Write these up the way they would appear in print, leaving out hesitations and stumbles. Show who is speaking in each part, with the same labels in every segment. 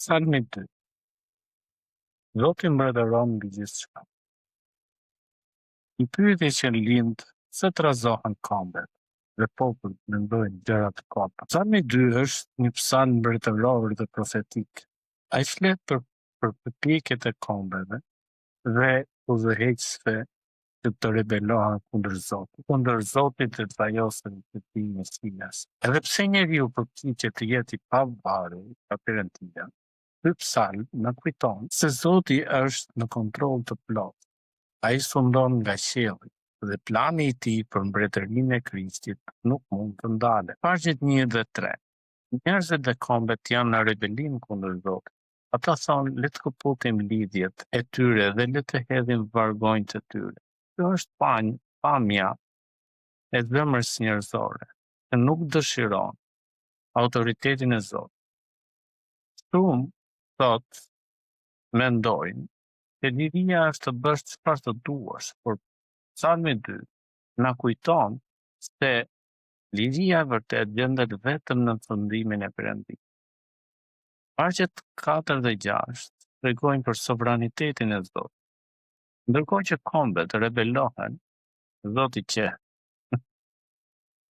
Speaker 1: Psalmi 2. Zoti mbretëron mbi gjithçka. Një pyetje që lind se të razohen këmbët dhe popullt mendojnë gjëra të kota. Psalmi 2 është një psalm mbretëror dhe profetik. Ai flet për përpjekjet e kombeve dhe udhëheqësve që të rebelohen kundër Zotit dhe të vajosen të tij Mesias. Edhe pse njeriu përpiqet të jetë i pavarur nga Perëndia, ky psalm na kujton se Zoti është në kontroll të plotë. Ai sundon nga qielli dhe plani i tij për mbretërinë e Krishtit nuk mund të ndalet. Faqet 1 dhe 3. Njerëzit dhe kombet janë në rebelim kundër Zotit. Ata thonë, le të kaputim lidhjet e tyre dhe le të hedhim vargonjtë e tyre. Kjo është pamja e zemrës njerëzore, që nuk dëshiron autoritetin e Zotit. Shumë thot mendojnë se liria është të bësh çfarë të duash, por Psalmi 2 na kujton se liria e vërtet gjendet vetëm në fundimin e Perëndisë. Faqet 4 dhe 6 tregojnë për sovranitetin e Zotit. Ndërkohë që kombet rebelohen, Zoti qeh.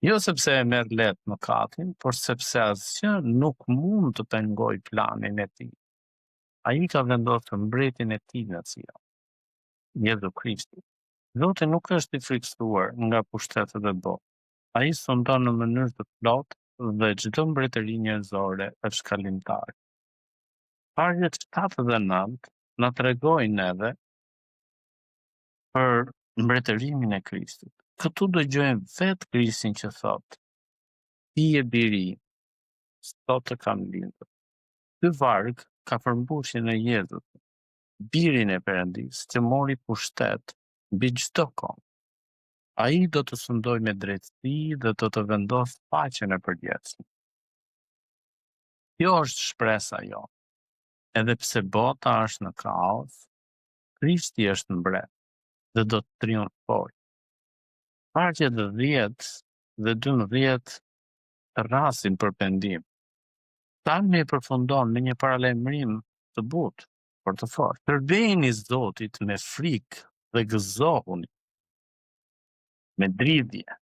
Speaker 1: Jo sepse e merr lehtë mëkatin, por sepse asgjë nuk mund të pengojë planin e tij. Ai ka vendosur mbretin e tij në Sion, Jezu Krishti. Zoti nuk është i frikësuar nga pushtetet e botës. Ai sundon në mënyrë të plotë dhe çdo mbretëri njerëzore është kalimtare. Faqet 7 dhe 9 na tregojnë edhe për mbretërimin e Krishtit. Këtu dëgjojmë vetë Krishtin që thotë: "Ti je biri, sot të kam lindur." Ky varg ka përmbushjen e Jezut, birin e Perëndisë, që mori pushtet mbi çdo kom. Ai do të sundojë me drejtësi dhe do të vendosë paqen e përjetshme. Kjo është shpresa jonë. Edhe pse bota është në kaos, Krishti është mbret dhe do të triumfojë. Faqet 10 dhe 12 rrasin për pendim. Psalmi e përfundon me një paralajmërim të butë, por të fortë. Shërbejeni Zotit me frikë dhe gëzohuni me dridhje.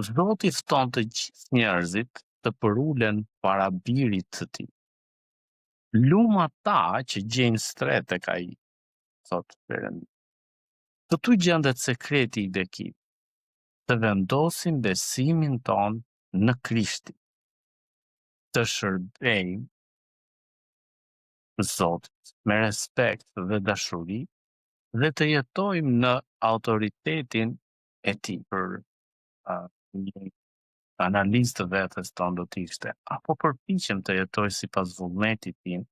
Speaker 1: Zoti fton të gjithë njerëzit të përulen para birit të tij. Lum ata që gjejnë stret tek ai, thotë Perëndia. Këtu gjendet sekreti i bekimit. Të vendosim besimin ton në Krishtin. Të shërbejmë Zotit me respekt dhe dashuri dhe të jetojmë në autoritetin e tij. Për një analizë të vetes tonë do të ishte: apo përpiqem të jetoj sipas vullnetit tim,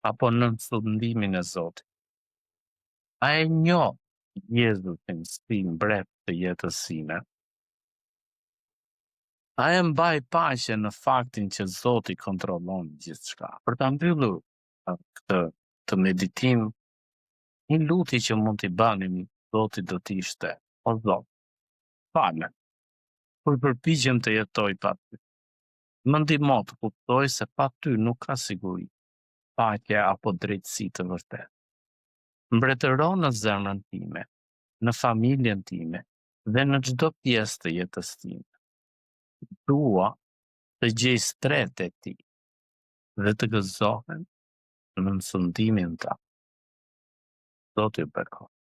Speaker 1: apo në sundimin e Zotit? A e njoh Jezusin si mbret të jetës sime? A e mbaj paqen në faktin që Zoti kontrollon gjithçka? Për ta mbyllur këtë meditim, një lutje që mund t'i banim Zotit do të ishte: o Zot, falem, kur përpiqem të jetoj pa ty. Më ndihmo të kuptoj se pa ty nuk ka siguri, paqe apo drejtësi të vërtetë. Mbretëro në zemrën time, në familjen time dhe në çdo pjesë të jetës time. Dua të gjej stret e ti dhe të gëzohem në sundimin ta. Zoti ju bekoft.